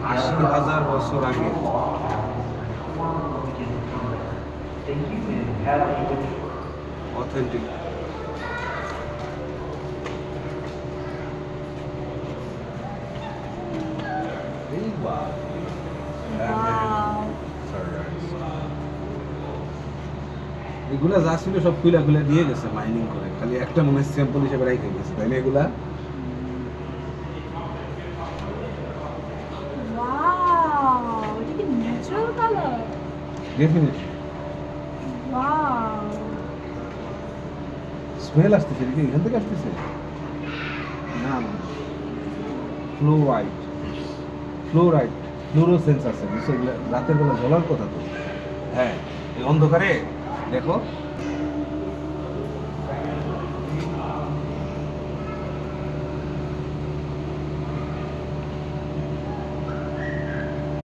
80,000 বছর আগে। অথেন্টিক। এগুলা যা ছিল সব খুলে খুলে দিয়ে গেছে মাইনিং করে, খালি একটা মনে হয় স্যাম্পল হিসেবে রেখে গেছে, তাই না? এগুলা ডেফিনেটলি স্মেল আসতেছে, এটা কি এখান থেকে আসতেছে? না, ফ্লোরাইড, ফ্লোরাইড, ফ্লোরোসেন্স আছে, বুঝছো? এগুলো রাতের বেলা জ্বলার কথা তো। হ্যাঁ, এই অন্ধকারে দেখো